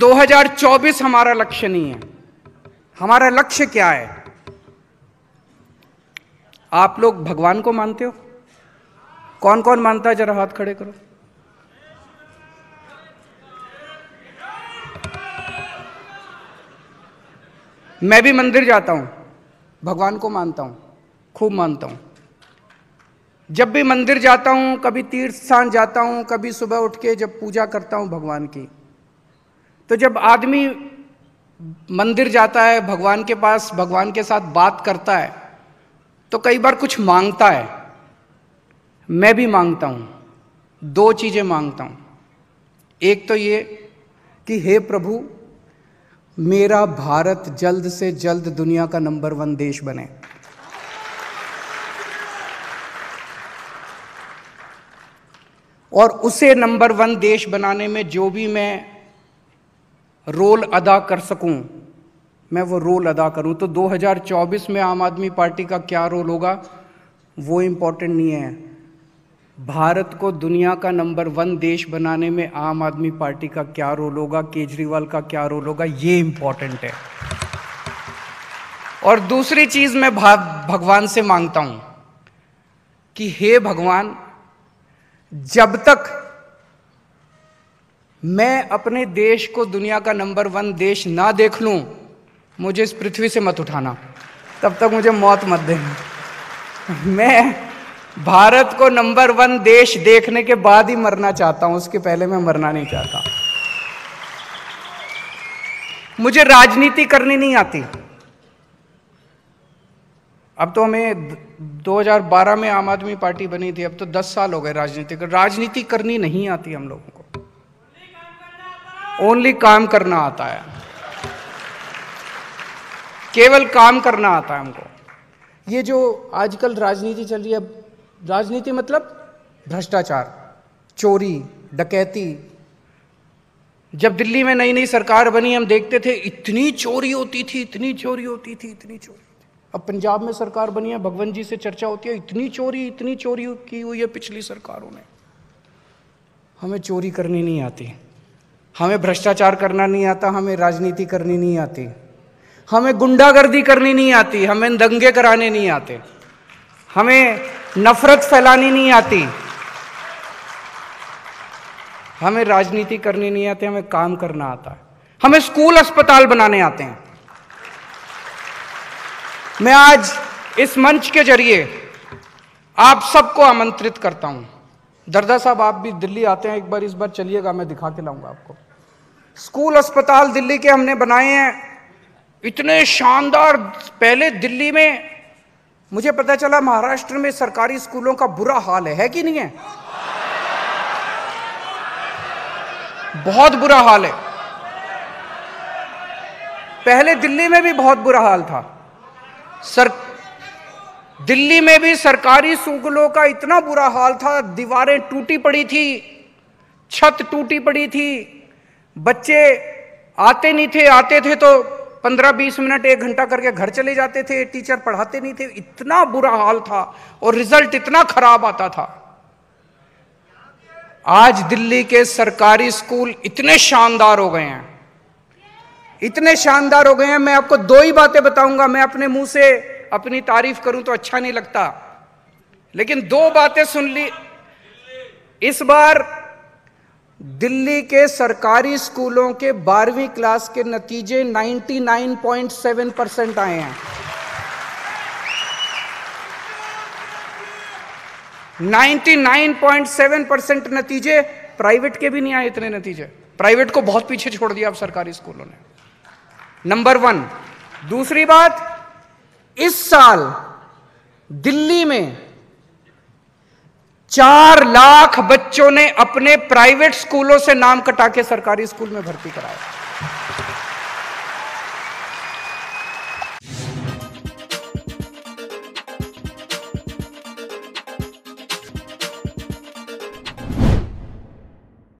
2024 हमारा लक्ष्य नहीं है। हमारा लक्ष्य क्या है? आप लोग भगवान को मानते हो? कौन कौन मानता है? जरा हाथ खड़े करो। मैं भी मंदिर जाता हूं, भगवान को मानता हूं, खूब मानता हूं। जब भी मंदिर जाता हूं, कभी तीर्थ स्थान जाता हूं, कभी सुबह उठ के जब पूजा करता हूं भगवान की, तो जब आदमी मंदिर जाता है, भगवान के पास, भगवान के साथ बात करता है, तो कई बार कुछ मांगता है। मैं भी मांगता हूं, दो चीजें मांगता हूं। एक तो ये कि हे प्रभु, मेरा भारत जल्द से जल्द दुनिया का नंबर 1 देश बने। और उसे नंबर 1 देश बनाने में जो भी मैं रोल अदा कर सकूं, मैं वो रोल अदा करूं। तो 2024 में आम आदमी पार्टी का क्या रोल होगा वो इंपॉर्टेंट नहीं है। भारत को दुनिया का नंबर 1 देश बनाने में आम आदमी पार्टी का क्या रोल होगा, केजरीवाल का क्या रोल होगा, ये इंपॉर्टेंट है। और दूसरी चीज मैं भगवान से मांगता हूं कि हे भगवान, जब तक मैं अपने देश को दुनिया का नंबर 1 देश ना देख लूं, मुझे इस पृथ्वी से मत उठाना, तब तक मुझे मौत मत देना। मैं भारत को नंबर 1 देश देखने के बाद ही मरना चाहता हूं, उसके पहले मैं मरना नहीं चाहता। मुझे राजनीति करनी नहीं आती। अब तो हमें 2012 में आम आदमी पार्टी बनी थी, अब तो 10 साल हो गए राजनीति करनी नहीं आती हम लोगों को। ओनली काम करना आता है, केवल काम करना आता है हमको। ये जो आजकल राजनीति चल रही है, राजनीति मतलब भ्रष्टाचार, चोरी, डकैती। जब दिल्ली में नई नई सरकार बनी, हम देखते थे इतनी चोरी होती थी, इतनी चोरी होती थी, इतनी चोरी। अब पंजाब में सरकार बनी है, भगवंत जी से चर्चा होती है, इतनी चोरी की हुई है पिछली सरकारों ने। हमें चोरी करनी नहीं आती, हमें भ्रष्टाचार करना नहीं आता, हमें राजनीति करनी नहीं आती, हमें गुंडागर्दी करनी नहीं आती, हमें दंगे कराने नहीं आते, हमें नफरत फैलानी नहीं आती, हमें राजनीति करनी नहीं आती, हमें काम करना आता है। हमें स्कूल अस्पताल बनाने आते हैं। मैं आज इस मंच के जरिए आप सबको आमंत्रित करता हूं। दरदा साहब, आप भी दिल्ली आते हैं, एक बार इस बार चलिएगा, मैं दिखा के लाऊंगा आपको। स्कूल अस्पताल दिल्ली के हमने बनाए हैं, इतने शानदार। पहले दिल्ली में मुझे पता चला महाराष्ट्र में सरकारी स्कूलों का बुरा हाल है कि नहीं है? बहुत बुरा हाल है। पहले दिल्ली में भी बहुत बुरा हाल था। दिल्ली में भी सरकारी स्कूलों का इतना बुरा हाल था, दीवारें टूटी पड़ी थी, छत टूटी पड़ी थी, बच्चे आते नहीं थे, आते थे तो 15-20 मिनट 1 घंटा करके घर चले जाते थे, टीचर पढ़ाते नहीं थे, इतना बुरा हाल था और रिजल्ट इतना खराब आता था। आज दिल्ली के सरकारी स्कूल इतने शानदार हो गए हैं, इतने शानदार हो गए हैं। मैं आपको 2 ही बातें बताऊंगा। मैं अपने मुंह से अपनी तारीफ करूं तो अच्छा नहीं लगता, लेकिन 2 बातें सुन ली। इस बार दिल्ली के सरकारी स्कूलों के 12वीं क्लास के नतीजे 99.7% आए हैं। 99.7% नतीजे। प्राइवेट के भी नहीं आए इतने नतीजे। प्राइवेट को बहुत पीछे छोड़ दिया अब सरकारी स्कूलों ने। नंबर 1। दूसरी बात, इस साल दिल्ली में 4 लाख बच्चों ने अपने प्राइवेट स्कूलों से नाम कटा के सरकारी स्कूल में भर्ती कराया।